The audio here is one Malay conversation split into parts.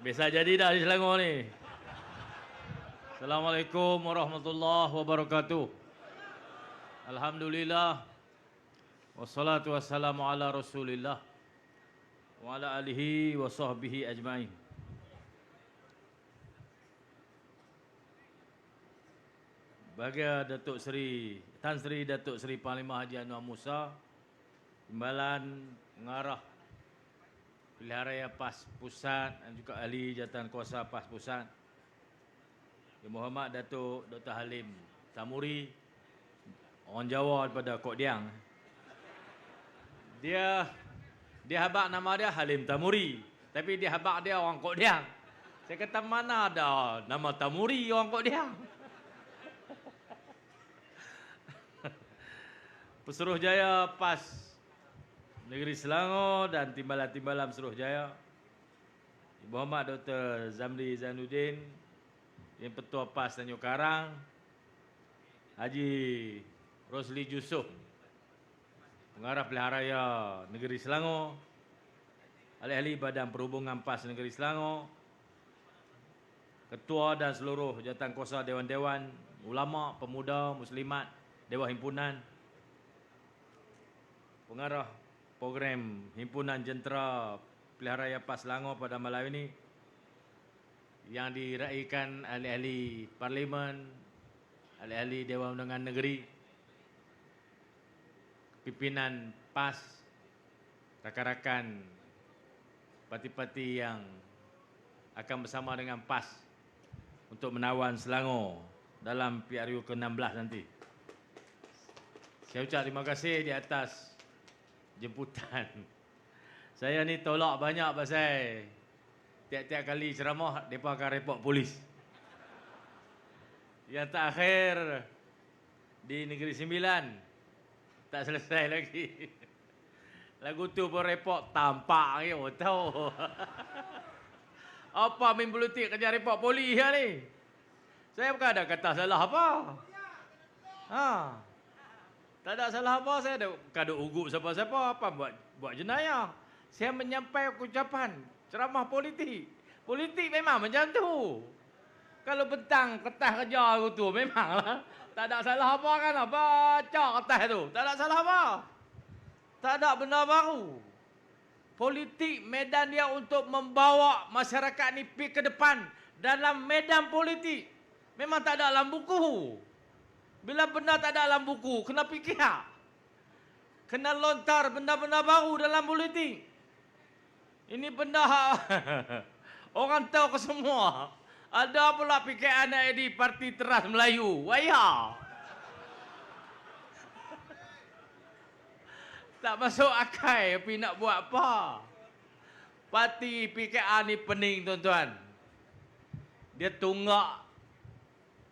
Biasa jadi dah di Selangor ni. Assalamualaikum warahmatullahi wabarakatuh. Alhamdulillah. Wassalatu wassalamu ala Rasulillah wa ala alihi wa sahbihi ajma'in. Bagi Datuk Seri Tan Sri Datuk Seri Panglima Haji Anwar Musa, Timbalan Pengarah Pilihan Raya PAS Pusat dan juga Ahli Jawatan Kuasa PAS Pusat, Yang Berhormat Datuk Dr. Halim Tamuri, orang Jawa daripada Kok Diang. Dia habaq nama dia Halim Tamuri, tapi dia habaq dia orang Kok Diang. Saya kata mana ada nama Tamuri orang Kok Diang. Pesuruhjaya PAS Negeri Selangor dan Timbalan-Timbalan Pesuruhjaya, Yang Berhormat Dr. Zamri Zainuddin, Yang Petua PAS Tanjung Karang, Haji Rosli Yusof, Pengarah Pilihan Raya Negeri Selangor, ahli-ahli Badan Perhubungan PAS Negeri Selangor, Ketua dan seluruh jawatan kuasa Dewan-Dewan, ulama, pemuda, muslimat, Dewan Himpunan, Pengarah Program Himpunan Jentera Pilihan Raya PAS Selangor pada malam ini, yang diraikan ahli-ahli Parlimen, ahli-ahli Dewan Undangan Negeri, pimpinan PAS, rakan-rakan parti-parti yang akan bersama dengan PAS untuk menawan Selangor dalam PRU ke-16 nanti. Saya ucap terima kasih di atas jemputan. Saya ni tolak banyak pasal tiap-tiap kali ceramah mereka akan report polis. Yang terakhir di Negeri Sembilan tak selesai lagi. Lagu tu pun report tampak ke, tahu. Apa main politik kerja report polis ni? Saya bukan ada kata salah apa. Tak ada salah apa, saya bukan ada ugut siapa-siapa apa buat jenayah. Saya menyampaikan ucapan ceramah politik. Politik memang macam tu. Kalau bentang kertas kerja tu memanglah tak ada salah apa kan, baca kertas tu. Tak ada salah apa. Tak ada benda baru. Politik medan dia untuk membawa masyarakat ni pergi ke depan dalam medan politik. Memang tak ada dalam buku. Bila benda tak ada dalam buku, kena fikir. Kena lontar benda-benda baru dalam politik. Ini benda orang tahu ke semua. Ada pula PKN di Parti Teras Melayu. Waya. Tak masuk akal tapi nak buat apa. Parti PKR ni pening tuan-tuan. Dia tunggak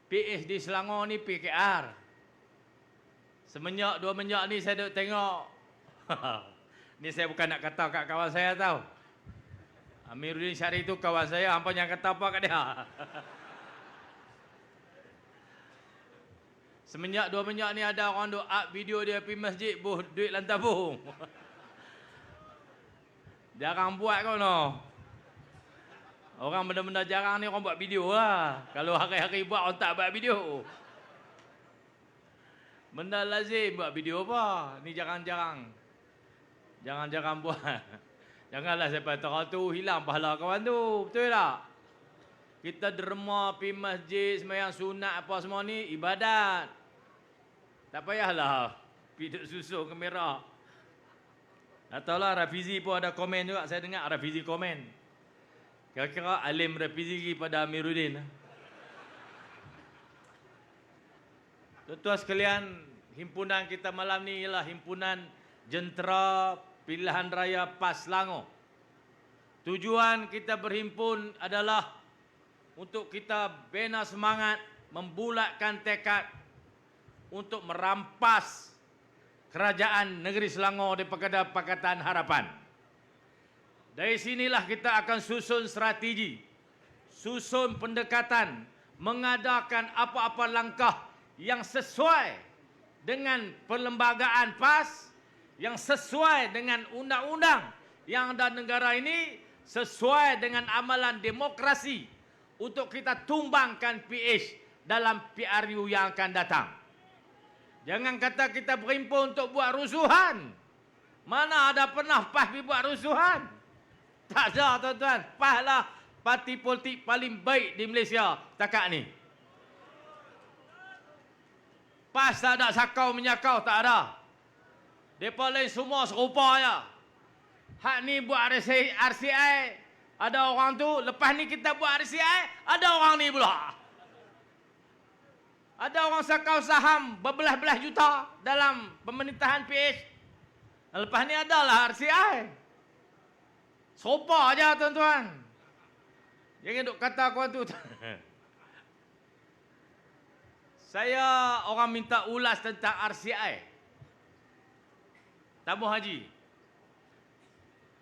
PH di Selangor ni PKR. Semenjak 2 menjak ni saya duk tengok. Ni saya bukan nak kata kat kawan saya tau. Amiruddin Syarif tu kawan saya, hampa yang kata apa kat dia. Semenjak 2 menjak ni ada orang duk up video dia pergi masjid buh duit lantabung. Jarang buat kau no. Orang benda-benda jarang ni orang buat video lah. Kalau hari-hari buat orang tak buat video. Benda lazim buat video apa? Ni jarang-jarang. Jarang-jarang buat. Janganlah sampai tahu tu hilang pahala kawan tu. Betul tak? Kita derma pergi masjid, sembahyang sunat apa semua ni ibadat. Tak payahlah pergi susun kamera. Tak tahulah Rafizi pun ada komen juga. Saya dengar Rafizi komen. Kira-kira alim Rafizi pada Amiruddin. Tuan-tuan sekalian, himpunan kita malam ni ialah Himpunan Jentera Pilihan Raya PAS Selangor. Tujuan kita berhimpun adalah untuk kita bina semangat, membulatkan tekad untuk merampas kerajaan negeri Selangor daripada Pakatan Harapan. Dari sinilah kita akan susun strategi, susun pendekatan, mengadakan apa-apa langkah yang sesuai dengan perlembagaan PAS, yang sesuai dengan undang-undang yang ada negara ini, sesuai dengan amalan demokrasi untuk kita tumbangkan PH dalam PRU yang akan datang. Jangan kata kita berhimpun untuk buat rusuhan. Mana ada pernah PAS pergi buat rusuhan? Tak ada, tuan-tuan. PAS lah parti politik paling baik di Malaysia setakat ni. PAS tak ada sakau menyakau, tak ada. Mereka lain semua serupa je. Hak ni buat RCI, ada orang tu. Lepas ni kita buat RCI, ada orang ni pula. Ada orang sakau saham berbelah-belah juta dalam pemerintahan PH. Lepas ni adalah RCI. Serupa aja, tuan-tuan. Jangan duk kata kau tu. Saya orang minta ulas tentang RCI. Tamu Haji.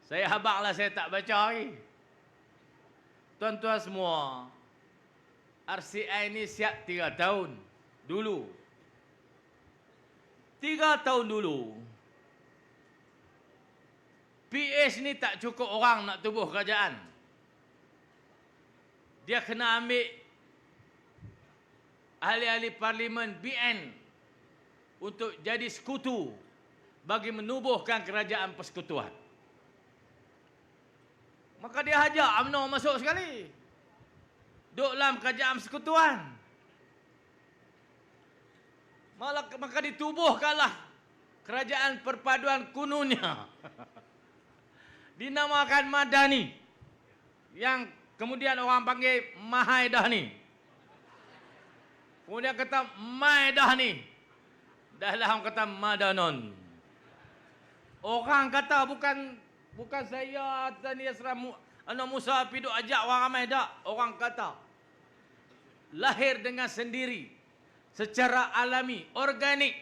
Saya habaqlah saya tak baca lagi. Tuan-tuan semua, RCI ni siap 3 tahun dulu. 3 tahun dulu. PH ni tak cukup orang nak tubuh kerajaan. Dia kena ambil ahli-ahli parlimen BN untuk jadi sekutu bagi menubuhkan kerajaan persekutuan. Maka dia ajak UMNO masuk sekali. Duduk dalam kerajaan persekutuan. Maka ditubuhkanlah kerajaan perpaduan kunonya. Dinamakan Madani. Yang kemudian orang panggil Mahaidani. Kemudian kata Maidani. Dah lah orang kata Madanon. Orang kata bukan saya Tani Asram anak Musa piduk ajak orang ramai tak. Orang kata lahir dengan sendiri secara alami, organik.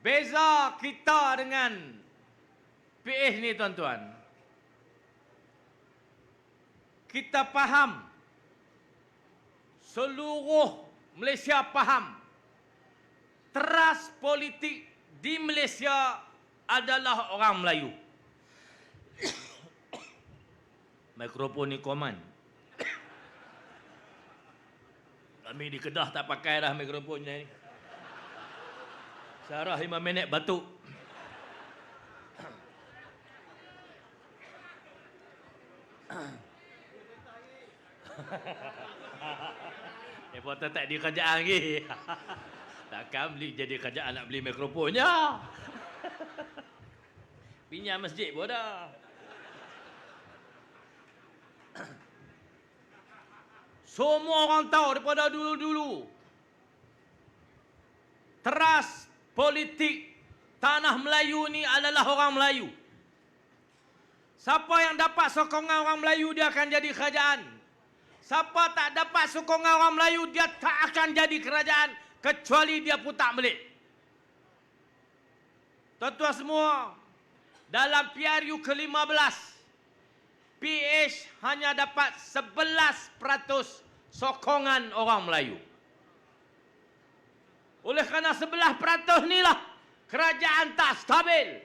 Beza kita dengan PH ni, tuan-tuan. Kita faham, seluruh Malaysia faham, teras politik di Malaysia adalah orang Melayu. Mikrofon ni koman. Kami di Kedah tak pakai dah mikrofonnya ni. Sarah 5 minit batuk. Mereka tetap di kerajaan lagi. Takkan beli jadi kerajaan nak beli mikrofonnya. Pinjam masjid pun dah. Semua orang tahu daripada dulu-dulu. Teras politik tanah Melayu ni adalah orang Melayu. Siapa yang dapat sokongan orang Melayu, dia akan jadi kerajaan. Siapa tak dapat sokongan orang Melayu, dia tak akan jadi kerajaan. Kecuali dia putak belik. Tuan-tuan semua, dalam PRU ke-15, PH hanya dapat 11% sokongan orang Melayu. Oleh kerana 11% inilah kerajaan tak stabil.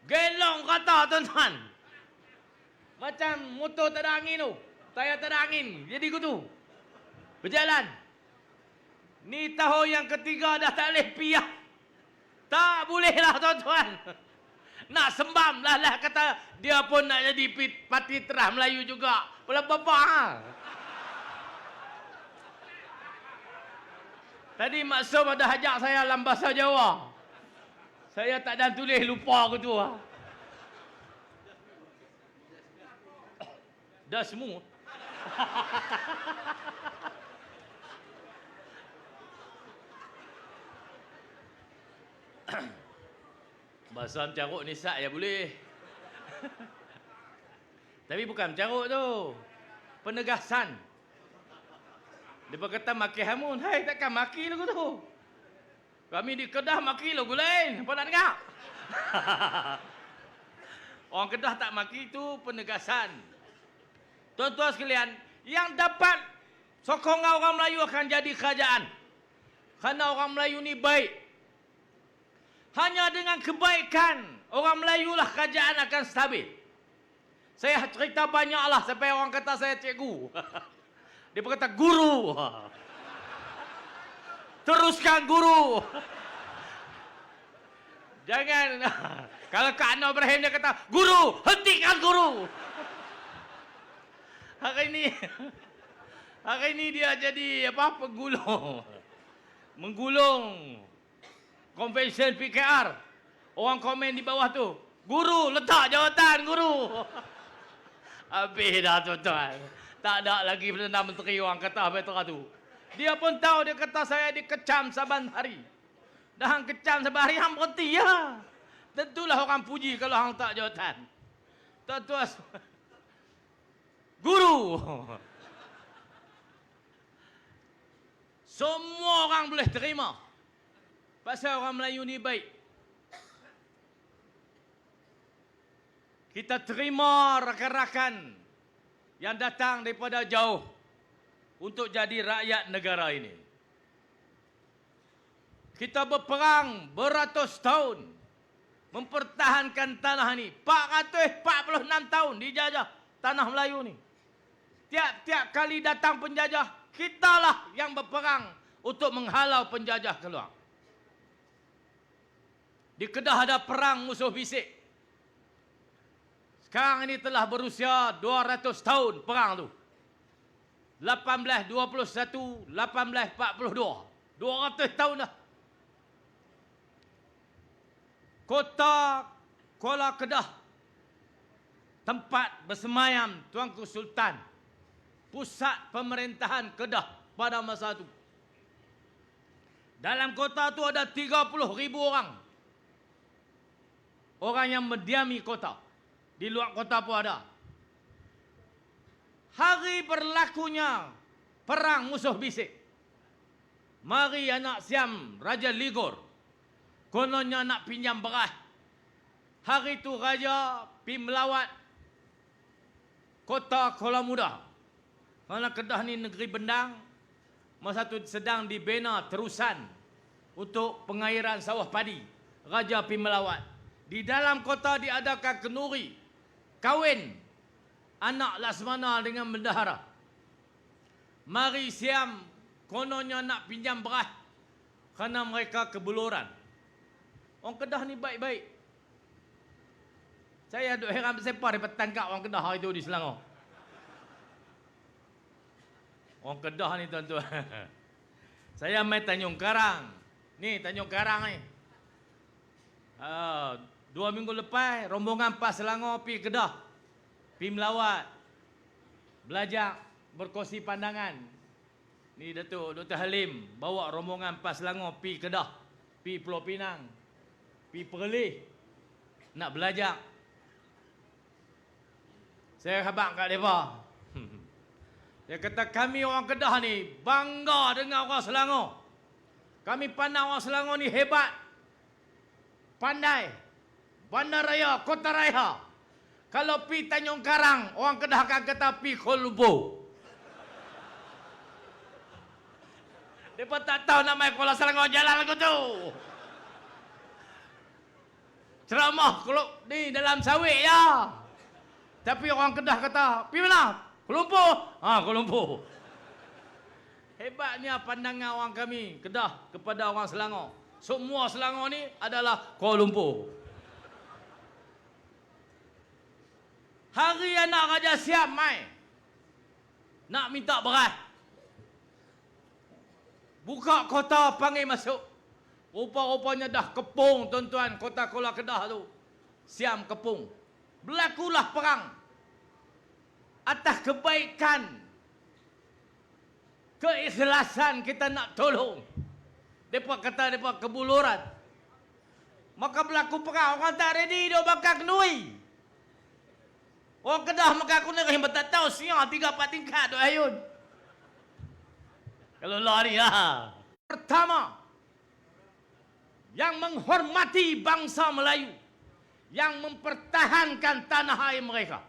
Gelong kata, tuan-tuan. Macam motor tak ada angin tu. Tayar tak ada angin. Jadi gitu. Berjalan. Ni tahun yang ketiga dah tak boleh piah. Tak bolehlah, tuan-tuan. Nak sembam lah kata dia pun nak jadi parti terah Melayu juga. Pula bapa. Ha? Tadi Mak Som ada hajak saya dalam bahasa Jawa. Saya tak ada tulis, lupa aku tu. Ha? Dah semua. Bahasa mencarut ni sak ya boleh. Tapi bukan mencarut tu. Penegasan. Dia kata maki hamun. Hai, takkan maki lagu tu. Kami di Kedah maki lagu lain. Apa nak dengar? Orang Kedah tak maki itu penegasan. Tuan-tuan sekalian, yang dapat sokongan orang Melayu akan jadi kerajaan. Kerana orang Melayu ni baik. Hanya dengan kebaikan orang Melayu lah kerajaan akan stabil. Saya cerita banyaklah sampai orang kata saya cikgu. Dia pun kata guru. Teruskan guru. Jangan. Kalau Kak Anwar Ibrahim dia kata, guru, hentikan guru. Hari ini dia jadi apa? Penggulung. Menggulung convention PKR. Orang komen di bawah tu, guru, letak jawatan guru. Habis dah tuan-tuan. Tak ada lagi Perdana Menteri orang kata betul tu. Dia pun tahu, dia kata saya dikecam saban hari. Dah hang kecam saban hari, hang berhenti ya. Tentulah orang puji kalau hang tak jawatan. Tuan-tuan. Guru. Semua orang boleh terima. Pasal orang Melayu ni baik. Kita terima rakan-rakan yang datang daripada jauh untuk jadi rakyat negara ini. Kita berperang beratus tahun mempertahankan tanah ini. 446 tahun dijajah tanah Melayu ni. Tiap-tiap kali datang penjajah, kitalah yang berperang untuk menghalau penjajah keluar. Di Kedah ada perang musuh bisik. Sekarang ini telah berusia 200 tahun perang tu. 1821, 1842. 200 tahun dah. Kota Kuala Kedah, tempat bersemayam Tuanku Sultan, pusat pemerintahan Kedah pada masa itu. Dalam kota itu ada 30,000 orang. Orang yang mendiami kota. Di luar kota pun ada. Hari berlakunya perang musuh bisik. Mari anak Siam, Raja Ligor. Kononnya nak pinjam beras. Hari itu Raja pergi melawat kota Kuala Muda. Kerana Kedah ni negeri bendang. Masa itu sedang dibina terusan untuk pengairan sawah padi. Raja pergi melawat. Di dalam kota diadakan kenduri. Kawin anak Laksamana dengan bendahara. Mari Siam kononnya nak pinjam beras. Kerana mereka kebuluran. Orang Kedah ni baik-baik. Saya duk heran bersepah daripada tangkap orang Kedah hari itu di Selangor. Orang Kedah ni tuan-tuan. Saya main Tanjung Karang. Ni Tanjung Karang ni. 2 minggu lepas rombongan PAS Selangor pergi Kedah. Pergi melawat. Belajar berkongsi pandangan. Ni Datuk Dr. Halim bawa rombongan PAS Selangor pergi Kedah. Pergi Pulau Pinang. Pergi Perlis. Nak belajar. Saya khabar kat mereka. Dia kata kami orang Kedah ni bangga dengan orang Selangor. Kami pandang orang Selangor ni hebat. Pandai. Bandaraya, Kota Raya. Kalau pi Tanjung Karang, orang Kedah akan kata pi Kuala Lumpur. Mereka tak tahu nama Kuala Selangor jalan lagu tu. Ceramah ni dalam sawit ya. Tapi orang Kedah kata, pi mana? Kuala Lumpur. Kuala Lumpur. Hebatnya pandangan orang kami Kedah kepada orang Selangor. Semua Selangor ni adalah Kuala Lumpur. Hari anak Raja Siam mai. Nak minta beras. Buka kota panggil masuk. Rupa-rupanya dah kepung tuan-tuan kota Kuala Kedah tu. Siam kepung. Berlakulah perang. Atas kebaikan. Keikhlasan kita nak tolong. Mereka kata mereka kebuluran. Maka berlaku perang. Orang tak ready dia bakar kenduri. Orang Kedah maka aku nak yang tak tahu siang 3-4 tingkat tu ayun. Kalau lari lah. Pertama, yang menghormati bangsa Melayu, yang mempertahankan tanah air mereka.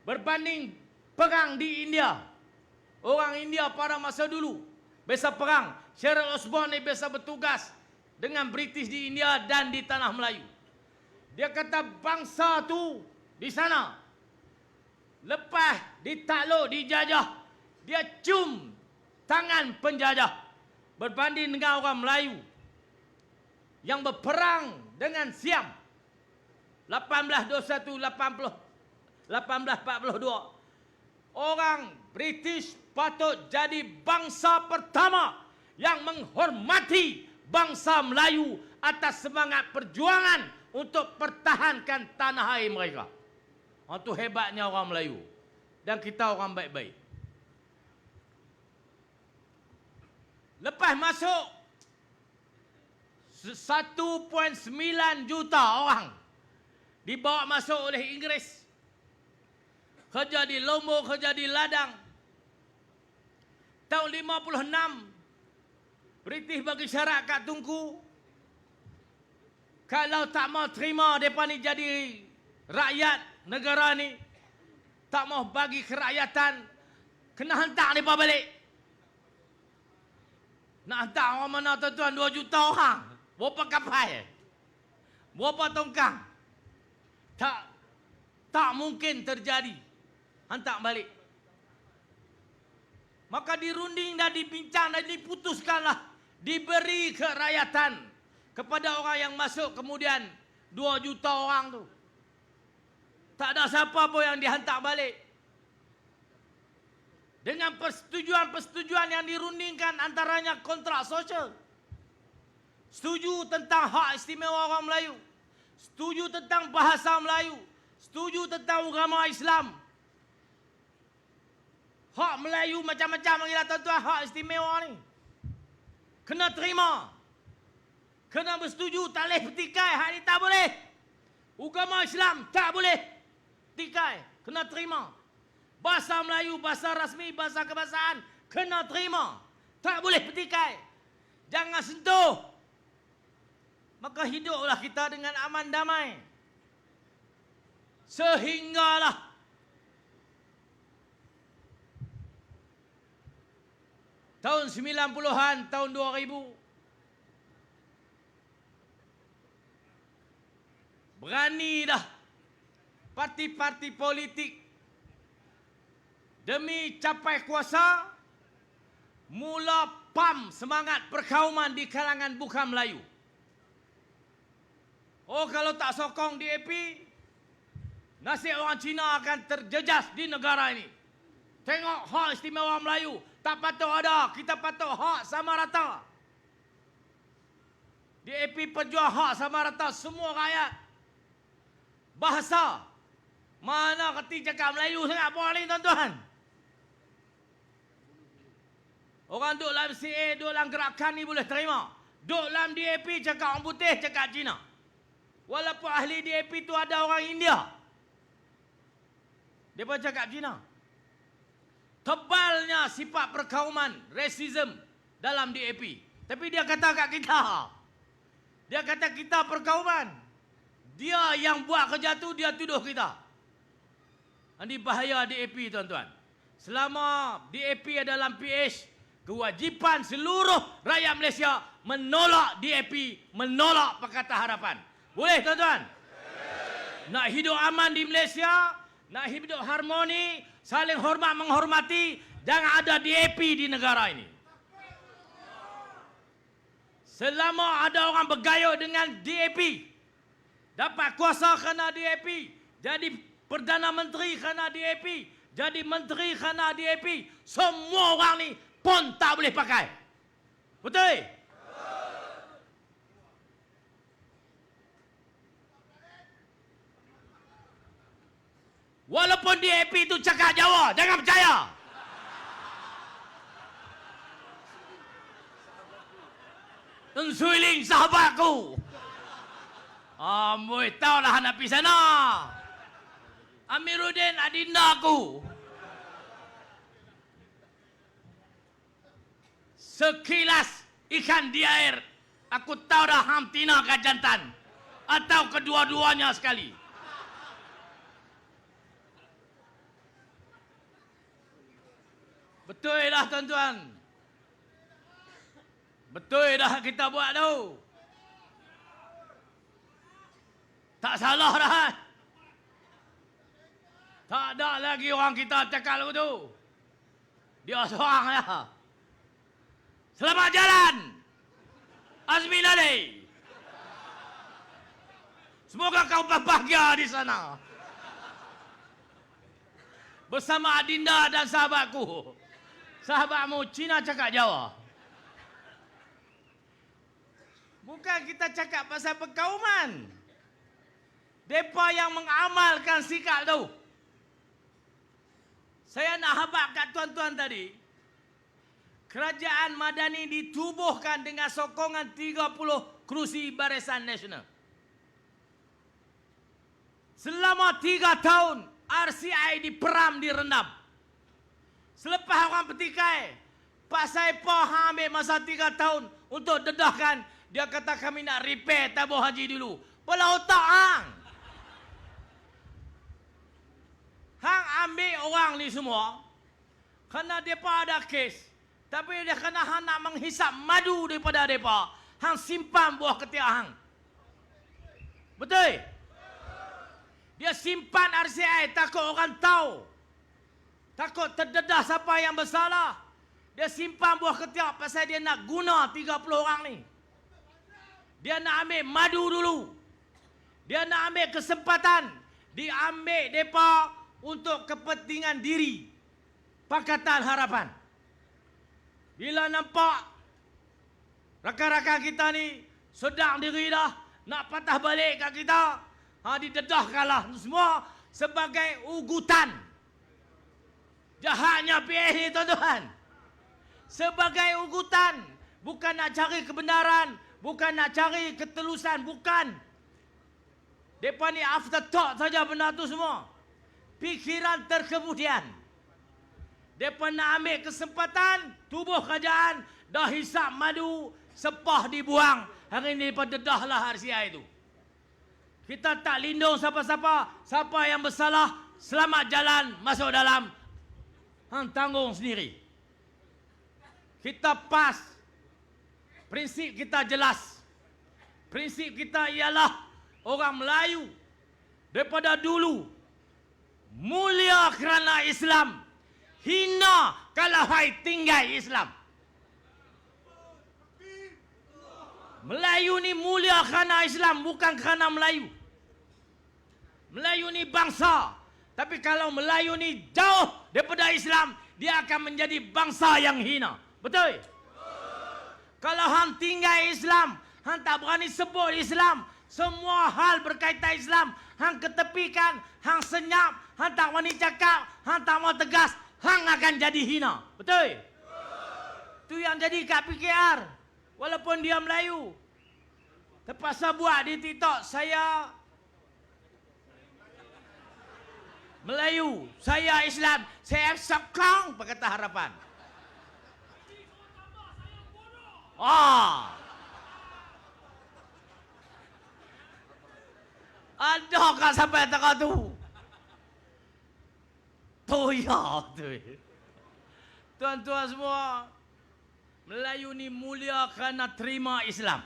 Berbanding perang di India. Orang India pada masa dulu, biasa perang, Cheryl Osborne ni biasa bertugas dengan British di India dan di tanah Melayu. Dia kata bangsa tu di sana, lepas ditakluk, dijajah, dia cium tangan penjajah. Berbanding dengan orang Melayu yang berperang dengan Siam 1842. Orang British patut jadi bangsa pertama yang menghormati bangsa Melayu atas semangat perjuangan untuk pertahankan tanah air mereka. Itu hebatnya orang Melayu. Dan kita orang baik-baik. Lepas masuk 1.9 juta orang dibawa masuk oleh Inggeris. Kerja di Lombok, kerja di ladang. Tahun 56, British bagi syarat kat Tunku. Kalau tak mau terima mereka ni jadi rakyat negara ni, tak mau bagi kerakyatan, kena hantar mereka balik. Nak hantar orang mana tuan-tuan? 2 juta orang. Berapa kapal? Berapa tongkang? Tak mungkin terjadi. Hantar balik. Maka dirunding dan dibincang dan diputuskanlah. Diberi kerakyatan kepada orang yang masuk kemudian 2 juta orang tu. Tak ada siapa pun yang dihantar balik. Dengan persetujuan-persetujuan yang dirundingkan, antaranya kontrak sosial. Setuju tentang hak istimewa orang Melayu. Setuju tentang bahasa Melayu. Setuju tentang agama Islam. Hak Melayu macam-macam lagi lah tuan-tuan, hak istimewa ni. Kena terima. Kena bersetuju, tak boleh petikai. Hak ni tak boleh. Agama Islam tak boleh petikai. Kena terima. Bahasa Melayu, bahasa rasmi, bahasa kebangsaan, kena terima. Tak boleh petikai. Jangan sentuh. Maka hiduplah kita dengan aman damai. Sehinggalah tahun 90-an, tahun 2000, berani dah parti-parti politik demi capai kuasa, mula pam semangat perkauman di kalangan bukan Melayu. Oh, kalau tak sokong DAP, nasib orang Cina akan terjejas di negara ini. Tengok hak istimewa Melayu, tak patut ada, kita patut hak sama rata. DAP perjuang hak sama rata semua rakyat. Bahasa, mana kerti cakap Melayu sangat boleh tuan-tuan. Orang duduk dalam CA, duduk dalam gerakan ni boleh terima. Duduk dalam DAP cakap orang putih, cakap Cina. Walaupun ahli DAP tu ada orang India. Dia pun cakap Cina. Tebalnya sifat perkauman, rasism dalam DAP. Tapi dia kata kat kita. Dia kata kita perkauman. Dia yang buat kerja tu, dia tuduh kita. Ini bahaya DAP tuan-tuan. Selama DAP ada dalam PH, kewajipan seluruh rakyat Malaysia menolak DAP, menolak Pakatan Harapan. Boleh tuan-tuan? Nak hidup aman di Malaysia, nak hidup harmoni, saling hormat menghormati, jangan ada DAP di negara ini. Selama ada orang bergayut dengan DAP, dapat kuasa kerana DAP, jadi Perdana Menteri kerana DAP, jadi Menteri kerana DAP, semua orang ni pun tak boleh pakai. Betul? Walaupun DAP itu cakap Jawa, jangan percaya. Tun Suiling sahabatku. Amboi, tahu lah nak pergi sana. Amiruddin adindaku. Sekilas ikan di air, aku tahu dah hang tina ke jantan. Atau kedua-duanya sekali. Betul lah tuan-tuan. Betul dah kita buat tu. Tak salah dah. Tak ada lagi orang kita cakap lagu tu. Dia seorang dah. Selamat jalan. Azmi Lalai. Semoga kau berbahagia di sana. Bersama Adinda dan sahabatku. Sahabatmu Cina cakap Jawa. Bukan kita cakap pasal perkauman. Mereka yang mengamalkan sikap tu. Saya nak habaq kat tuan-tuan tadi. Kerajaan Madani ditubuhkan dengan sokongan 30 kerusi Barisan Nasional. Selama 3 tahun, RCI diperam, direndam. Selepas orang petikai, Pak Saipah ambil masa 3 tahun untuk dedahkan. Dia kata kami nak repair tabung haji dulu. Bola otak hang. Hang ambil orang ni semua. Kerana mereka ada kes. Tapi dia kena hang nak menghisap madu daripada mereka. Hang simpan buah ketiak hang. Betul? Dia simpan RCI takut orang tahu. Takut terdedah siapa yang bersalah. Dia simpan buah ketiak pasal dia nak guna 30 orang ni. Dia nak ambil madu dulu. Dia nak ambil kesempatan. Diambil mereka untuk kepentingan diri. Pakatan Harapan. Bila nampak rakan-rakan kita ni sedang diri dah nak patah balik kat kita, didedahkanlah semua sebagai ugutan. Jahatnya PH ni tuan-tuan. Sebagai ugutan. Bukan nak cari kebenaran. Bukan nak cari ketelusan. Bukan. Mereka ni afterthought saja benda tu semua. Pikiran terkemudian. Mereka nak ambil kesempatan. Tubuh kerajaan. Dah hisap madu. Sepah dibuang. Hari ini mereka dedahlah RCI itu. Kita tak lindung siapa-siapa. Siapa yang bersalah. Selamat jalan masuk dalam. Hang tanggung sendiri. Kita pas. Prinsip kita jelas. Prinsip kita ialah orang Melayu daripada dulu mulia kerana Islam, hina kalau hai tinggal Islam. Melayu ni mulia kerana Islam, bukan kerana Melayu. Melayu ni bangsa. Tapi kalau Melayu ni jauh daripada Islam, dia akan menjadi bangsa yang hina. Betul? Kalau hang tinggal Islam, hang tak berani sebut Islam, semua hal berkaitan Islam, hang ketepikan, hang senyap, hang tak berani cakap, hang tak mau tegas, hang akan jadi hina. Betul? Itu yang jadi kat PKR. Walaupun dia Melayu. Terpaksa buat di TikTok, saya Melayu, saya Islam, saya sokong Pakatan Harapan. Ada kat sampai tengah tu. Toya tu. Tuan-tuan semua, Melayu ni mulia kerana terima Islam.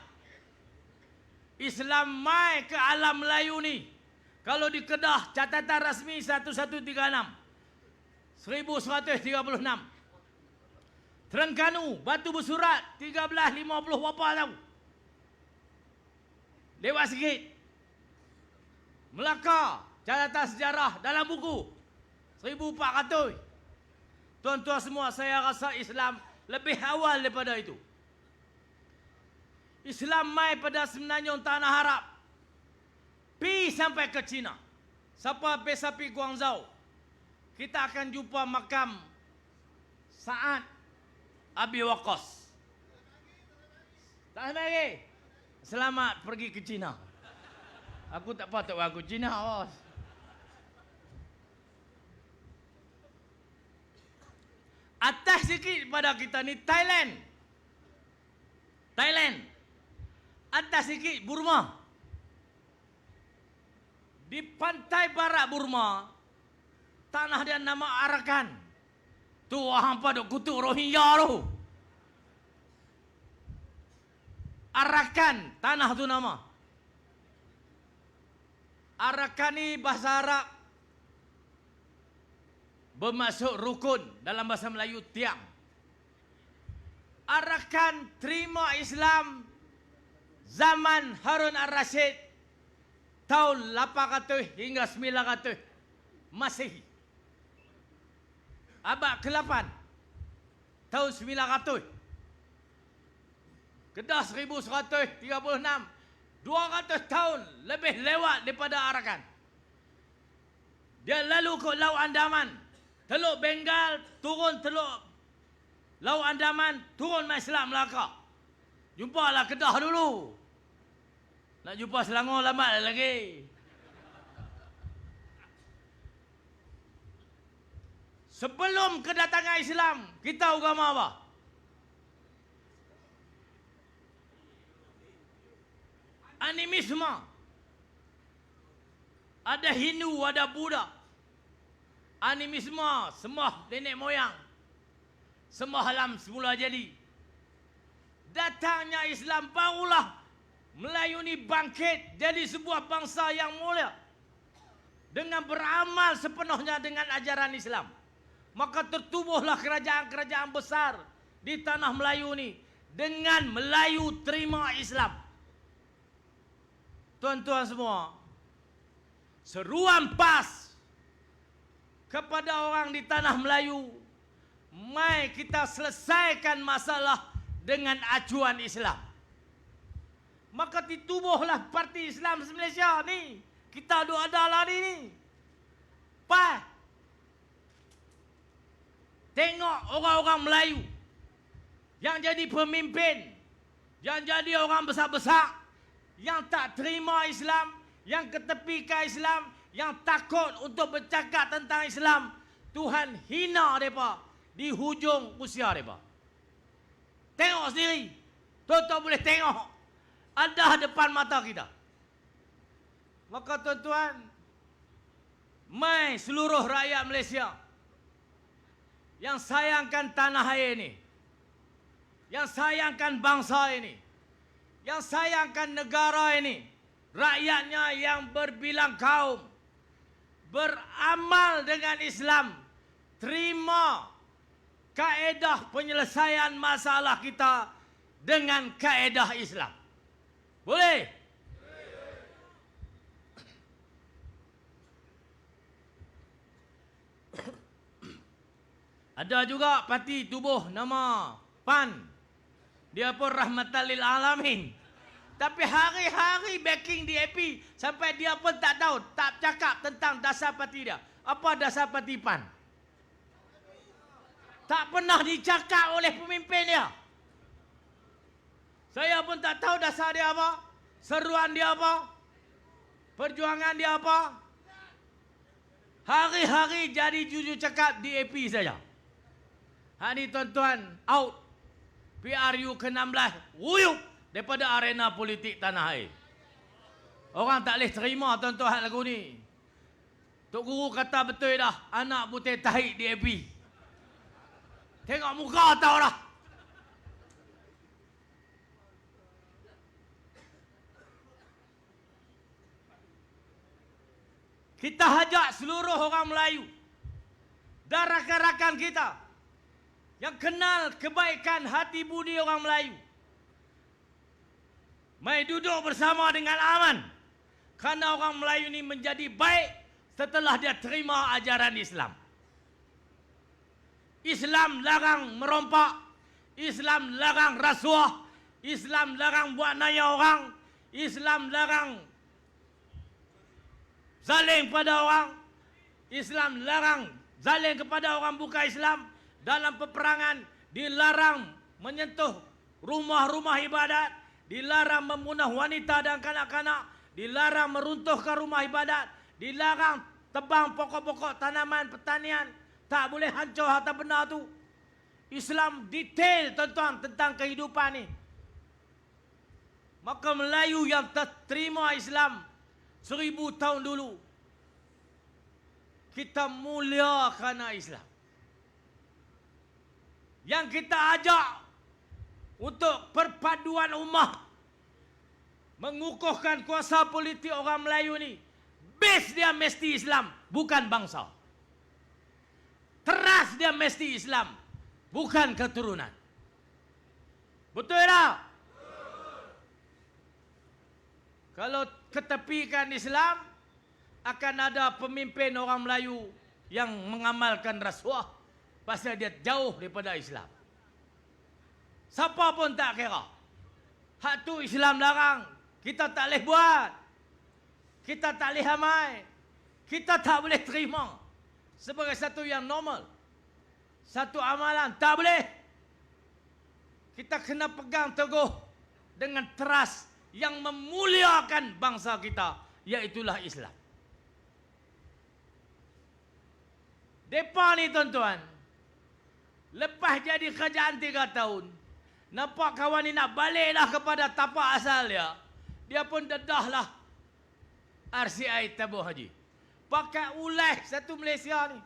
Islam mai ke alam Melayu ni. Kalau di Kedah, catatan rasmi 1136. 1136. Terengganu, Batu Bersurat, 1350 berapa tahu. Lewat sikit. Melaka, catatan sejarah dalam buku. 1400. Tuan-tuan semua, saya rasa Islam lebih awal daripada itu. Islam mai pada Semenanjung Tanah Arab. Pi sampai ke China. Siapa pergi Guangzhou, kita akan jumpa makam Sa'ad Abi Waqqas. Tak sampai lagi. Selamat pergi ke China. Aku tak patut aku China, bos. Atas sikit pada kita ni Thailand. Thailand. Atas sikit Burma. Di pantai barat Burma, tanah dia nama Arakan. Tu orang pada kutuk Rohingya tu. Arakan tanah tu nama. Arakan ni bahasa Arab bermaksud rukun, dalam bahasa Melayu tiang. Arakan terima Islam zaman Harun Ar-Rasyid tahun 800 hingga 900 Masehi. Abad ke-8 tahun 900. Kedah 1136. 200 tahun lebih lewat daripada Arakan. Dia lalu ke Laut Andaman, Teluk Bengal, turun Teluk Laut Andaman, turun mai Selat Melaka. Jumpalah Kedah dulu. Nak jumpa Selangor lambat lagi. Sebelum kedatangan Islam, kita agama apa? Animisme. Ada Hindu, ada Buddha. Animisme, sembah nenek moyang. Sembah alam semula jadi. Datangnya Islam, barulah Melayu ni bangkit jadi sebuah bangsa yang mulia. Dengan beramal sepenuhnya dengan ajaran Islam. Maka tertubuhlah kerajaan-kerajaan besar di tanah Melayu ni. Dengan Melayu terima Islam. Tuan-tuan semua, seruan PAS kepada orang di tanah Melayu, mai kita selesaikan masalah dengan acuan Islam. Maka ditubuhlah Parti Islam Malaysia ni. Kita ada lah ni. PAS. Tengok orang-orang Melayu yang jadi pemimpin, yang jadi orang besar-besar, yang tak terima Islam, yang ketepikan Islam, yang takut untuk bercakap tentang Islam, Tuhan hina mereka di hujung usia mereka. Tengok sendiri. Tuan-tuan boleh tengok. Ada depan mata kita. Maka tuan-tuan, mai seluruh rakyat Malaysia yang sayangkan tanah air ini, yang sayangkan bangsa ini, yang sayangkan negara ini, rakyatnya yang berbilang kaum, beramal dengan Islam, terima kaedah penyelesaian masalah kita dengan kaedah Islam. Boleh? Ada juga parti tubuh nama PAN. Dia pun rahmatan lil alamin. Tapi hari-hari backing DAP sampai dia pun tak tahu, tak cakap tentang dasar parti dia. Apa dasar parti PAN? Tak pernah dicakap oleh pemimpin dia. Saya pun tak tahu dasar dia apa, seruan dia apa, perjuangan dia apa. Hari-hari jadi jujur cakap DAP saja. Hari tuan-tuan, out. PRU ke-16 wuyuk daripada arena politik tanah air. Orang tak boleh terima tuan-tuan lagu ni. Tok Guru kata betul dah, anak putih tahi DAP. Tengok muka tahu dah. Kita ajak seluruh orang Melayu dan rakan-rakan kita yang kenal kebaikan hati budi orang Melayu, mai duduk bersama dengan aman. Kerana orang Melayu ini menjadi baik setelah dia terima ajaran Islam. Islam larang merompak, Islam larang rasuah, Islam larang buat naya orang, Islam larang zalim pada orang, Islam larang zalim kepada orang bukan Islam. Dalam peperangan dilarang menyentuh rumah-rumah ibadat, dilarang membunuh wanita dan kanak-kanak, dilarang meruntuhkan rumah ibadat, dilarang tebang pokok-pokok tanaman pertanian, tak boleh hancur harta benda tu. Islam detail tuan-tuan tentang kehidupan ni. Maka Melayu yang terima Islam 1000 tahun dulu, kita mulia kerana Islam. Yang kita ajak untuk perpaduan ummah mengukuhkan kuasa politik orang Melayu ni, base dia mesti Islam, bukan bangsa. Teras dia mesti Islam, bukan keturunan. Betul tak? Kalau ketepikan Islam, akan ada pemimpin orang Melayu yang mengamalkan rasuah pasal dia jauh daripada Islam. Siapa pun tak kira. Hak tu Islam larang, kita tak boleh buat. Kita tak boleh amai. Kita tak boleh terima sebagai satu yang normal. Satu amalan, tak boleh. Kita kena pegang teguh dengan teras yang memuliakan bangsa kita, iaitulah Islam. Depa ni tuan-tuan, lepas jadi kerajaan 3 tahun, nampak kawan ni nak baliklah kepada tapak asal dia. Dia pun dedahlah RCI tabung haji. Pakai ulas satu Malaysia ni.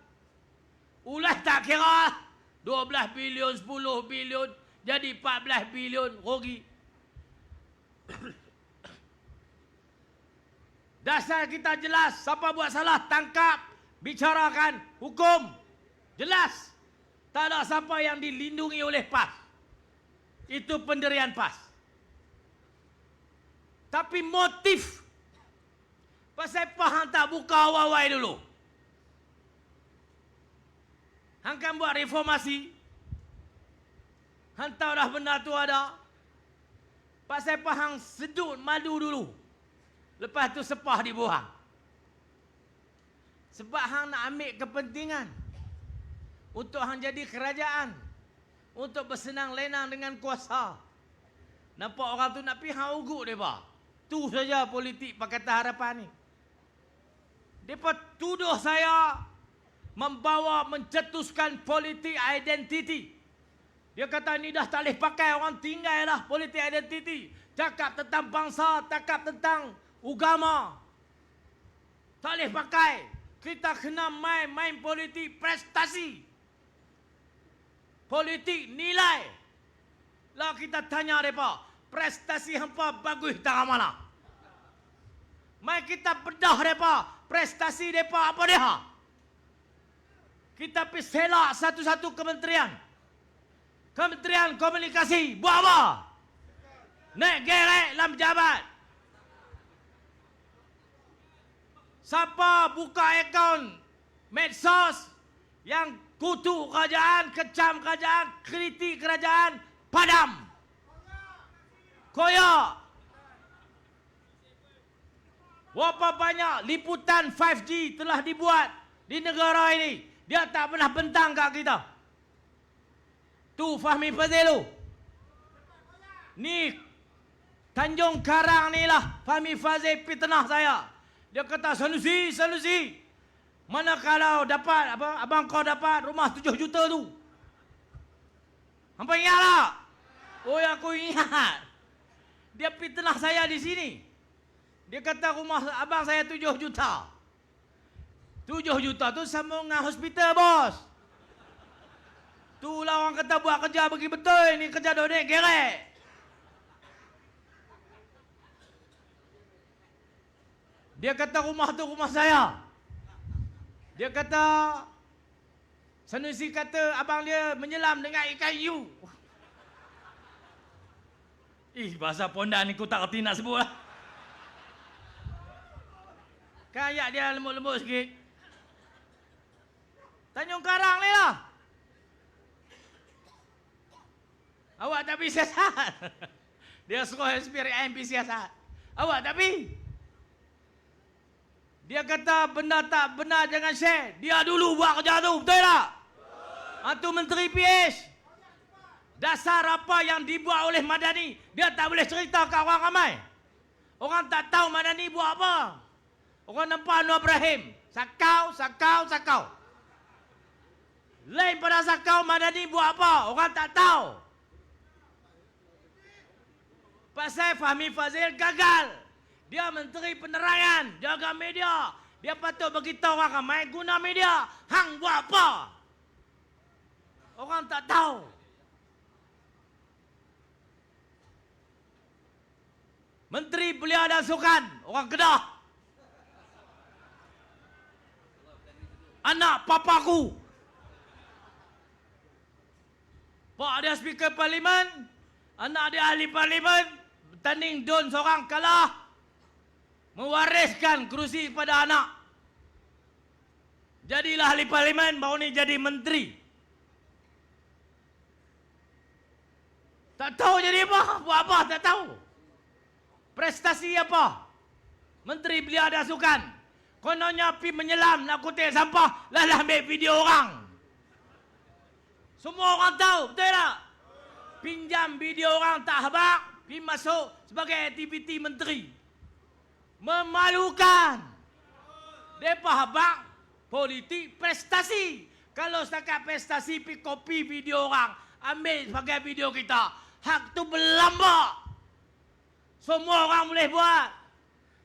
Ulas tak kira 12 bilion, 10 bilion, jadi 14 bilion rugi. Dasar kita jelas, siapa buat salah tangkap, bicarakan, hukum. Jelas. Tak ada siapa yang dilindungi oleh PAS. Itu pendirian PAS. Tapi motif, pasal hang tak buka awal-awal dulu. Hang kan buat reformasi. Hang tahu dah benda tu ada. Pasal hang sedut madu dulu. Lepas tu sepah dibuang. Sebab hang nak ambil kepentingan untuk hang jadi kerajaan, untuk bersenang lenang dengan kuasa. Nampak orang tu nak pergi hang ugut depa. Tu saja politik Pakatan Harapan ni. Depa tuduh saya membawa mencetuskan politik identiti. Dia kata ni dah tak boleh pakai, orang tinggal dah politik identiti. Cakap tentang bangsa, cakap tentang agama. Tak boleh pakai. Kita kena main politik prestasi. Politik nilai. Lah kita tanya mereka, prestasi hampa bagus tak mana? Mai kita bedah mereka, prestasi mereka apa dia? Kita pergi selak satu-satu kementerian. Kementerian Komunikasi, buat apa? Naik gerek dalam pejabat. Siapa buka akaun medsos yang kutuk kerajaan, kecam kerajaan, kritik kerajaan, padam. Koyak. Berapa banyak liputan 5G telah dibuat di negara ini. Dia tak pernah bentang kat kita. Tu Fahmi Fazil tu. Ni Tanjung Karang ni lah Fahmi Fazil fitnah saya. Dia kata, Sanusi, mana kalau dapat, abang kau dapat rumah 7 juta tu? Hampa ingat tak? Oh, yang aku ingat. Dia fitnah saya di sini. Dia kata rumah abang saya 7 juta. 7 juta tu sambung dengan hospital, bos. Tu lah orang kata buat kerja bagi betul. Ni kerja donek gerek. Dia kata rumah tu rumah saya. Dia kata, Sanusi kata abang dia menyelam dengan ikan hiu. Bahasa pondan ni aku tak kerti nak sebut lah. Kan ayat dia lembut-lembut sikit. Tanjung Karang ni lah. Awak tak pergi siasat. Dia suruh spirit MP siasat. Awak tak pergi. Dia kata benda tak benar jangan share. Dia dulu buat kerja tu, betul tak? Itu Menteri PH. Dasar apa yang dibuat oleh Madani, dia tak boleh cerita ke orang ramai. Orang tak tahu Madani buat apa. Orang nampak Anwar Ibrahim. Sakau. Lain pada sakau, Madani buat apa? Orang tak tahu. Pasal Fahmi Fazil gagal. Dia Menteri Penerangan, jaga media. Dia patut beritahu orang ramai guna media. Hang buat apa? Orang tak tahu. Menteri Belia dan Sukan, orang Kedah. Anak papaku. Pak dia speaker parlimen, anak dia ahli parlimen, bertanding don seorang kalah, mewariskan kerusi kepada anak. Jadilah ahli parlimen, baru ni jadi menteri. Tak tahu jadi apa, buat apa tak tahu. Prestasi apa? Menteri Belia dan Sukan. Kononnya pergi menyelam nak kutip sampah, lalu ambil video orang. Semua orang tahu, betul tak? Pinjam video orang tak habaq, pergi masuk sebagai aktiviti menteri. Memalukan. Depa habaq politik prestasi. Kalau setakat prestasi pergi copy video orang, ambil sebagai video kita, hak tu berlambak. Semua orang boleh buat.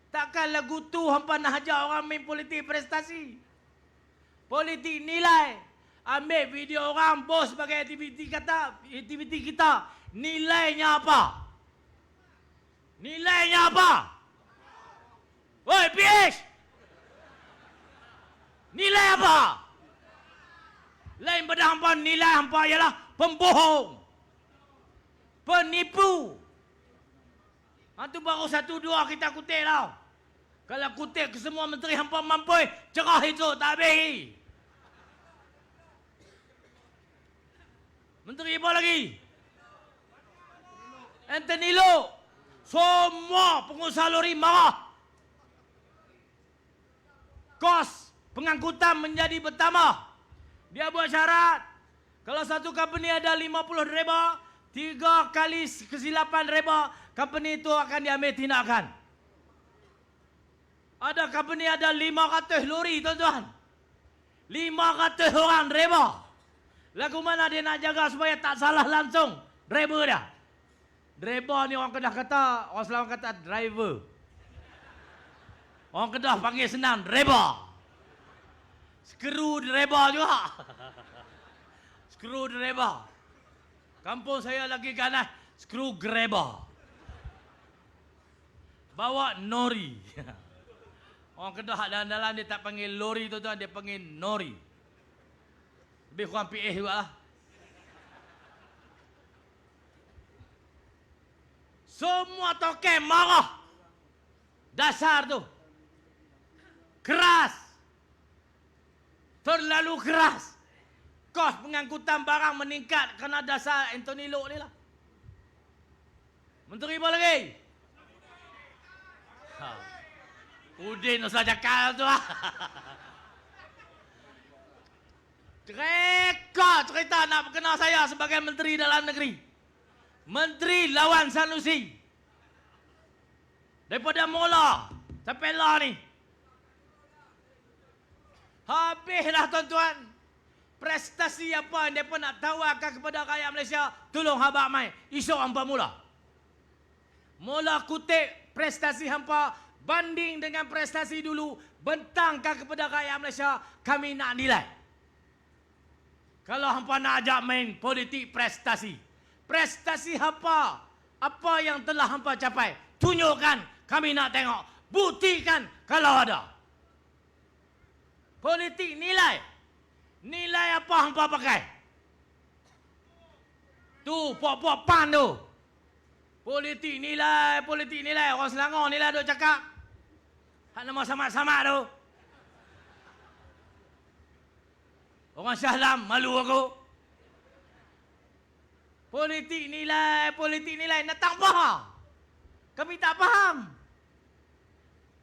Takkan lagu tu hampa nak ajar orang main politik prestasi. Politik nilai. Ambil video orang, bos sebagai aktiviti kita. Nilainya apa? Nilainya apa? Oi, PH! Nilai apa? Lain pada hampa, nilai hampa ialah pembohong. Penipu. Itu baru satu dua kita kutip tau. Kalau kutip ke semua menteri hampa mampu, cerah itu tak habis. Menteri apa lagi? Anthony Loh. Semua pengusaha lori marah. Kos pengangkutan menjadi bertambah. Dia buat syarat. Kalau satu company ada 50 driver, 3 kali kesilapan driver, company itu akan diambil tindakan. Ada company ada 500 lori, tuan-tuan. 500 orang driver. Lagu mana dia nak jaga supaya tak salah langsung driver dia? Driver ni orang Kedah kata, orang Selangor kata driver. Orang Kedah panggil senang driver. Screw driver juga. Screw driver. Kampung saya lagi ganas, screw grabber. Bawa nori. Orang Kedah dalam-dalam dia tak panggil lori tuan-tuan, dia panggil nori. Lebih kurang PH juga lah. Semua token marah. Dasar tu. Keras. Terlalu keras. Kos pengangkutan barang meningkat kerana dasar Anthony Loh ni lah. Menteri apa lagi? Udin usah cakap tu lah. Cerita nak berkenal saya sebagai Menteri Dalam Negeri. Menteri lawan Sanusi. Daripada mula sampai lah ni. Habislah tuan-tuan. Prestasi apa yang mereka nak tawarkan kepada rakyat Malaysia, tolong habaq mai. Esok hampa mula. Mula kutip prestasi hampa, banding dengan prestasi dulu, bentangkan kepada rakyat Malaysia, kami nak nilai. Kalau hampa nak ajak main politik prestasi. Prestasi hampa, apa yang telah hampa capai, tunjukkan, kami nak tengok. Buktikan kalau ada. Politik nilai. Nilai apa hampa pakai? Tu, pok-pok pan tu. Politik nilai. Orang Selangor nilai duk cakap. Hak nama samat-samat tu. Orang Shah Alam, malu aku. Politik nilai. Natang apa? Kami tak faham.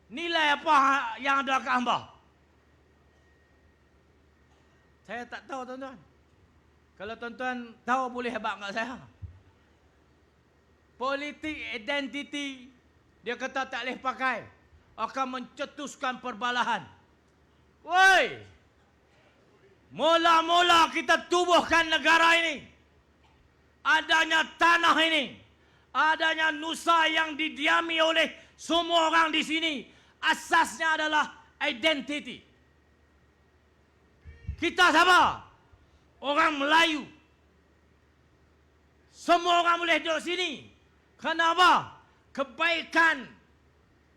Nilai apa yang ada kat hamba? Saya tak tahu tuan-tuan. Kalau tuan-tuan tahu boleh habaq kat saya. Politik identiti dia kata tak boleh pakai. Akan mencetuskan perbalahan. Woi! Mula-mula kita tubuhkan negara ini. Adanya tanah ini. Adanya Nusa yang didiami oleh semua orang di sini. Asasnya adalah identiti. Kita siapa? Orang Melayu. Semua orang boleh duduk sini. Kenapa? kebaikan,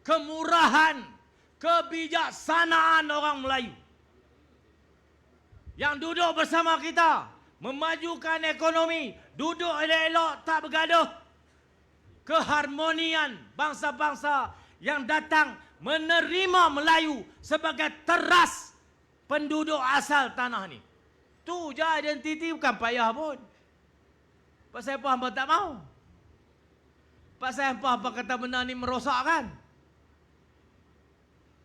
kemurahan, kebijaksanaan orang Melayu yang duduk bersama kita, memajukan ekonomi, duduk elok-elok, tak bergaduh. Keharmonian bangsa-bangsa yang datang menerima Melayu sebagai teras penduduk asal tanah ni. Tu je identiti, bukan payah pun. Pasal apa hamba tak mau? Pasal apa kata benda ni merosakkan?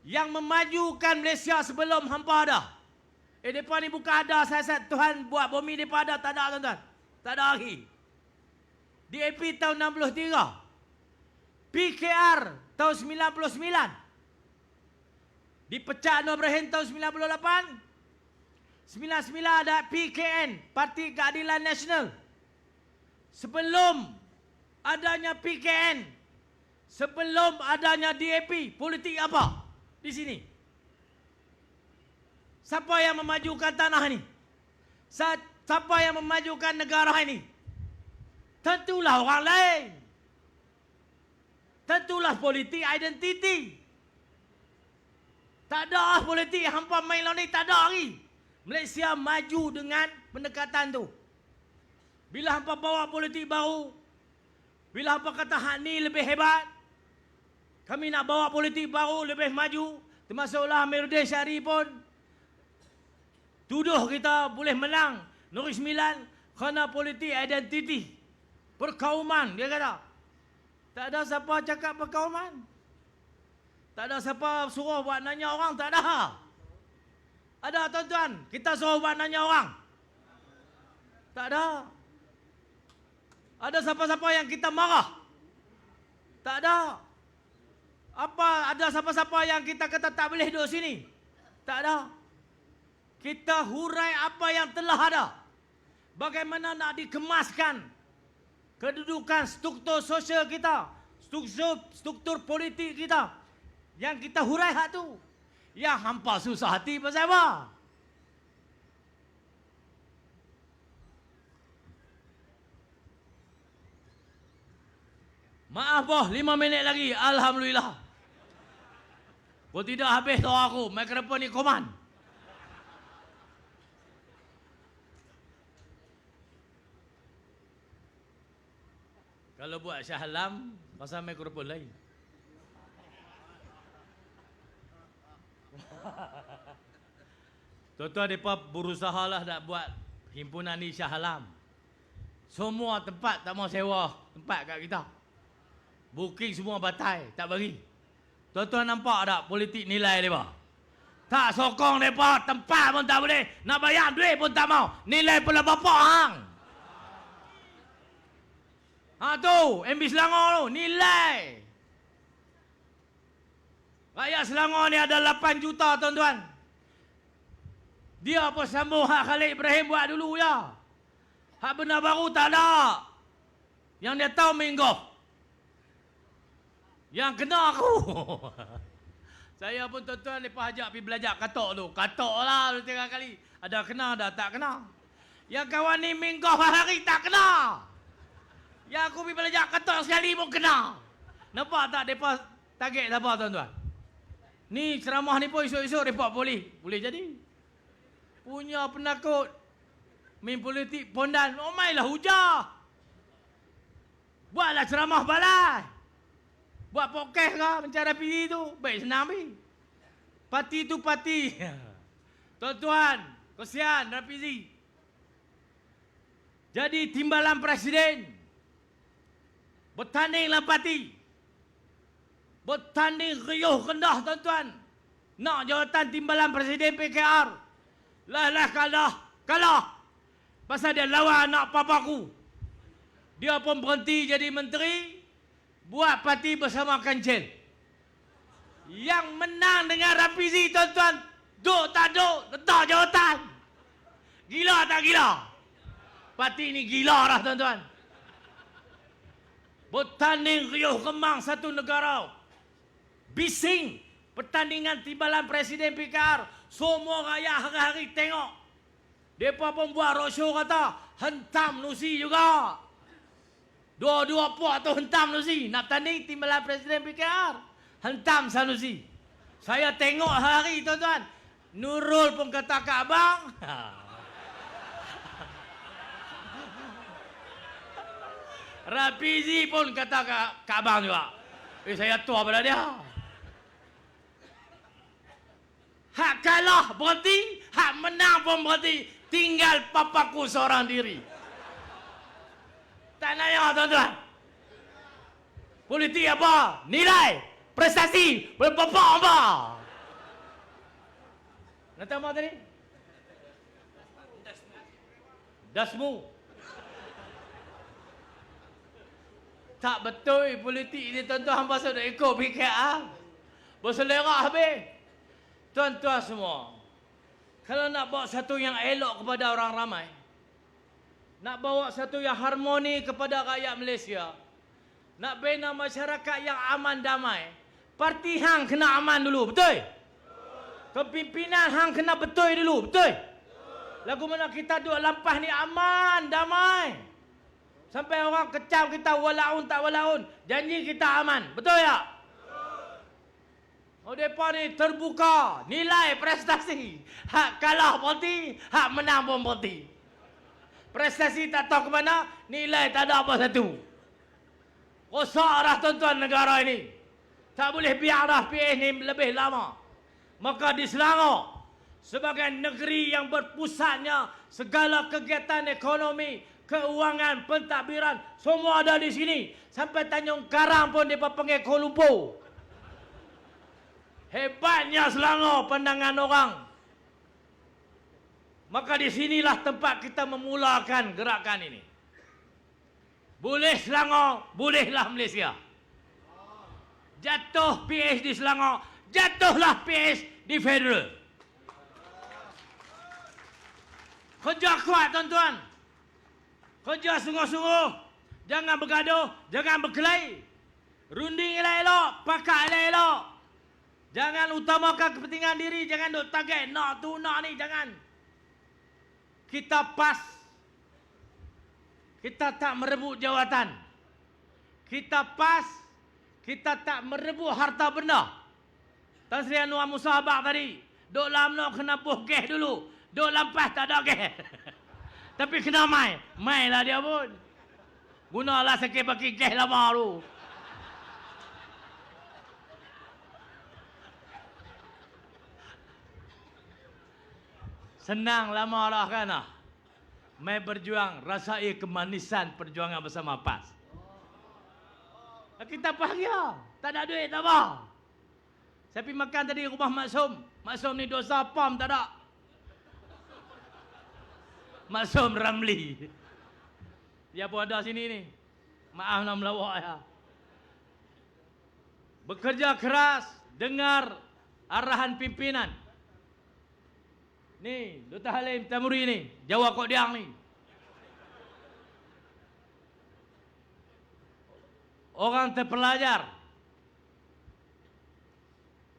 Yang memajukan Malaysia sebelum hampa ada. Mereka ni bukan ada siasat Tuhan buat bumi mereka ada. Tak ada, tuan-tuan. Tak ada lagi. DAP tahun 63. PKR tahun 99. Dipecat Anwar Ibrahim tahun 98. 99 ada PKN, Parti Keadilan Nasional. Sebelum adanya PKN, sebelum adanya DAP, politik apa di sini? Siapa yang memajukan tanah ini? Siapa yang memajukan negara ini? Tentulah orang lain. Tentulah politik identiti. Tak ada politik hampa main lawan ni, tak ada lagi. Malaysia maju dengan pendekatan tu. Bila hampa bawa politik baru, bila hampa kata hak ni lebih hebat, kami nak bawa politik baru lebih maju, termasuklah Amiruddin Syari pun tuduh kita boleh menang Negeri Sembilan kerana politik identiti. Perkauman, dia kata. Tak ada siapa cakap perkauman. Tak ada siapa suruh buat nanya orang, tak ada. Ada, tuan-tuan, kita suruh buat nanya orang? Tak ada. Ada siapa-siapa yang kita marah? Tak ada. Apa ada siapa-siapa yang kita kata tak boleh duduk sini? Tak ada. Kita hurai apa yang telah ada. Bagaimana nak dikemaskan kedudukan struktur sosial kita, struktur politik kita. Yang kita hurai hak tu. Yang hampa susah hati pasal apa? Maaf boh, 5 minit lagi. Alhamdulillah. Kalau tidak habis tahu aku, mikrofon ni koman. Kalau buat Shah Alam, pasal mikrofon lain. Tuan-tuan, mereka berusaha lah nak buat himpunan ni Shah Alam. Semua tempat tak mau sewa tempat kat kita. Booking semua batai, tak bagi. Tuan-tuan nampak tak politik nilai mereka? Tak sokong mereka, tempat pun tak boleh. Nak bayar duit pun tak mau. Nilai pula bapak hang. Ha tu, MB Selangor tu, nilai. Rakyat Selangor ni ada 8 juta, tuan-tuan. Dia pun sambung hak Khalid Ibrahim buat dulu je. Hak benda baru tak ada. Yang dia tahu minggu. Yang kena aku. Saya pun tuan-tuan lepas ajak pergi belajar katok tu. Katok lah 2-3 kali. Ada kena, ada tak kena. Yang kawan ni minggu hari tak kena. Yang aku pergi belajar katok sekali pun kena. Nampak tak mereka target apa, tuan-tuan? Ni ceramah ni pun esok-esok mereka boleh jadi. Punya penakut. Main politik pondan. Oh mainlah hujah. Buatlah ceramah balai. Buat podcast ke mencari pilih tu. Baik senang pergi. Parti tu parti. Tuan-tuan, kesian Rafizi. Jadi timbalan presiden. Bertandinglah parti. Bertanding riuh rendah, tuan-tuan. Nak jawatan timbalan presiden PKR. Lah kalah. Pasal dia lawan anak papaku. Dia pun berhenti jadi menteri. Buat parti bersama Kancil. Yang menang dengan Rafizi, tuan-tuan. Duk tak duk, letak jawatan. Gila tak gila? Parti ni gila dah, tuan-tuan. Bertanding riuh kemang satu negara. Bising. Pertandingan timbalan Presiden PKR. Semua rakyat hari-hari tengok. Mereka pun buat roadshow kata, hentam Nusi juga. Dua-dua puak tu hentam Sanusi. Nak tanding timbalan Presiden PKR. Hentam Sanusi. Saya tengok hari tuan-tuan. Nurul pun kata kat abang. Rafizi pun kata kat abang juga. Saya tua pada dia. Hak kalah berhenti, hak menang pun berhenti. Tinggal papaku seorang diri. Tak naya tuan-tuan. Politik apa? Nilai, prestasi, berapa apa? Nak tahu apa tadi? Dasmu. Tak betul politik ni tuan-tuan, pasal nak ikut PKR. Berselerak habis. Tuan-tuan semua, kalau nak bawa satu yang elok kepada orang ramai, nak bawa satu yang harmoni kepada rakyat Malaysia, nak bina masyarakat yang aman damai, parti hang kena aman dulu, betul? Kepimpinan hang kena betul dulu, betul? Lagu mana kita duduk lampah ni aman, damai. Sampai orang kecam kita walaun tak walaun, janji kita aman, betul tak? Oh, mereka ni terbuka, nilai prestasi. Hak kalah berhenti, hak menang pun berhenti. Prestasi tak tahu ke mana, nilai tak ada apa satu. Rosak dah tuan-tuan negara ini. Tak boleh biar dah PH ni lebih lama. Maka di Selangor, sebagai negeri yang berpusatnya segala kegiatan ekonomi, keuangan, pentadbiran, semua ada di sini. Sampai Tanjung Karang pun dia panggil Kuala Lumpur. Hebatnya Selangor pandangan orang. Maka di sinilah tempat kita memulakan gerakan ini. Boleh Selangor, bolehlah Malaysia. Jatuh PH di Selangor, jatuhlah PH di federal. Kerja kuat tuan-tuan. Kerja sungguh-sungguh. Jangan bergaduh, jangan berkelahi. Runding elok-elok, pakak elok-elok. Jangan utamakan kepentingan diri, jangan duk target nak tu nak ni, jangan. Kita pas. Kita tak merebut jawatan. Kita pas. Kita tak merebut harta benda. Tan Sri Anwar Musa Abang tadi, duk lamno kena buh gas dulu. Duk lampas tak ada gas. Tapi kena mai. Mai lah dia pun. Gunalah sikit pakai gas lama tu. Senang lama dah kan lah. Mai berjuang, rasai kemanisan perjuangan bersama PAS. Kita bahagia. Tak ada duit, tak apa. Saya pergi makan tadi rumah Maksum. Maksum ni dosa pam tak ada. Maksum Ramli. Dia pun ada sini ni. Maaf nak melawak ya. Bekerja keras, dengar arahan pimpinan. Ni, Dr. Halim Tamuri ni, Jawa Kok Diang ni. Orang terpelajar.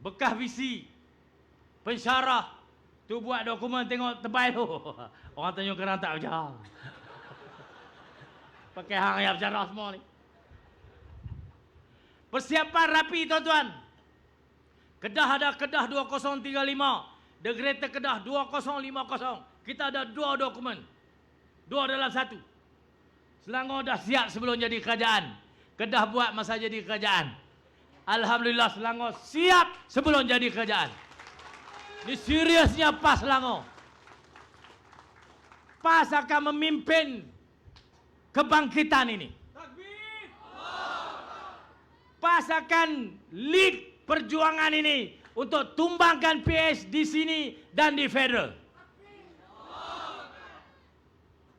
Bekas visi. Pensyarah. Tu buat dokumen tengok tebal tu. Orang Tanjung Karang tak berjaya. Pakai hang yang bercara semua ni. Persiapan rapi tuan-tuan. Kedah ada Kedah 2035. The Greater Kedah 2050. Kita ada 2 dokumen. 2 dalam 1. Selangor dah siap sebelum jadi kerajaan. Kedah buat masa jadi kerajaan. Alhamdulillah Selangor siap sebelum jadi kerajaan. Ini seriusnya PAS Selangor. PAS akan memimpin kebangkitan ini. PAS akan lead perjuangan ini untuk tumbangkan PH di sini dan di federal.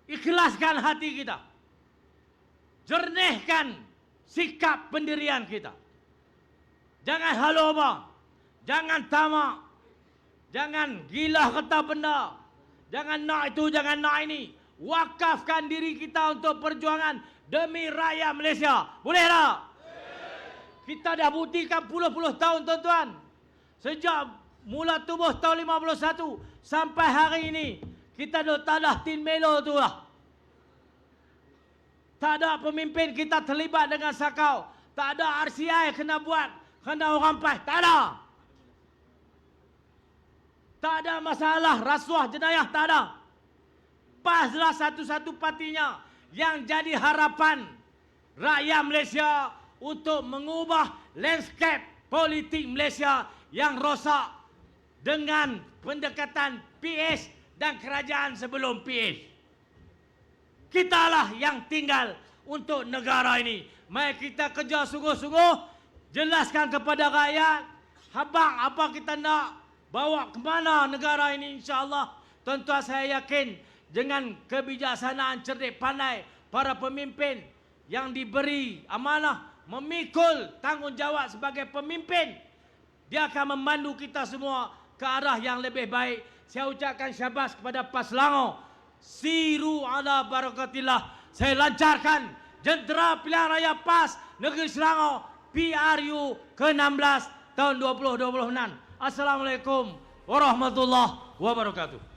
Ikhlaskan hati kita. Jernihkan sikap pendirian kita. Jangan haloba. Jangan tamak. Jangan gila kata benda. Jangan nak itu, jangan nak ini. Wakafkan diri kita untuk perjuangan demi rakyat Malaysia. Boleh tak? Kita dah buktikan puluh-puluh tahun tuan-tuan. Sejak mula tubuh tahun 51 sampai hari ini, kita dah tadah Tin Melo tu lah. Tak ada pemimpin kita terlibat dengan sakau. Tak ada RCI kena buat, kena orang PAS. Tak ada. Tak ada masalah rasuah jenayah, tak ada. PAS adalah satu-satu partinya yang jadi harapan rakyat Malaysia untuk mengubah landscape politik Malaysia yang rosak dengan pendekatan PS dan kerajaan sebelum PS. Kitalah yang tinggal untuk negara ini. Mari kita kerja sungguh-sungguh, jelaskan kepada rakyat habang apa kita nak bawa ke mana negara ini, insya-Allah. Tuan-tuan, saya yakin dengan kebijaksanaan cerdik pandai para pemimpin yang diberi amanah memikul tanggungjawab sebagai pemimpin, dia akan memandu kita semua ke arah yang lebih baik. Saya ucapkan syabas kepada PAS Selangor. Siru ala barakatillah. Saya lancarkan jentera pilihan raya PAS Negeri Selangor PRU ke-16 tahun 2026. Assalamualaikum warahmatullahi wabarakatuh.